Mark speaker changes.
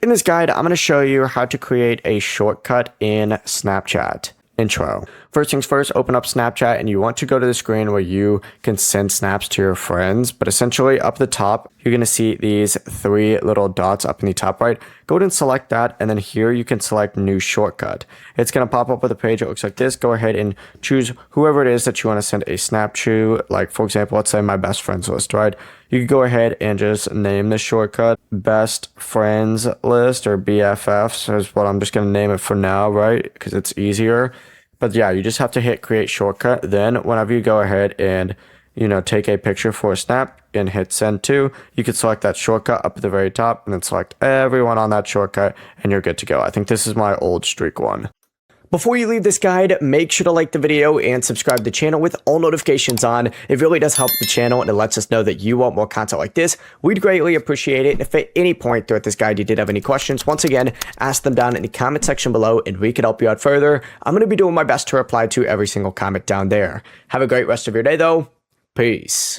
Speaker 1: In this guide, I'm going to show you how to create a shortcut in Snapchat. Intro. First things first, open up Snapchat and you want to go to the screen where you can send snaps to your friends. But essentially up the top, you're going to see these three little dots up in the top right. Go ahead and select that. And then here you can select new shortcut. It's going to pop up with a page that looks like this. Go ahead and choose whoever it is that you want to send a snap to. Like for example, let's say my best friends list, right? You can go ahead and just name the shortcut best friends list or BFFs is what I'm just going to name it for now, right? Because it's easier. But yeah, you just have to hit create shortcut. Then whenever you go ahead and, take a picture for a snap and hit send to, you can select that shortcut up at the very top and then select everyone on that shortcut and you're good to go. I think this is my old streak one. Before you leave this guide, make sure to like the video and subscribe to the channel with all notifications on. It really does help the channel and it lets us know that you want more content like this. We'd greatly appreciate it. And if at any point throughout this guide you did have any questions, once again, ask them down in the comment section below and we can help you out further. I'm going to be doing my best to reply to every single comment down there. Have a great rest of your day though. Peace.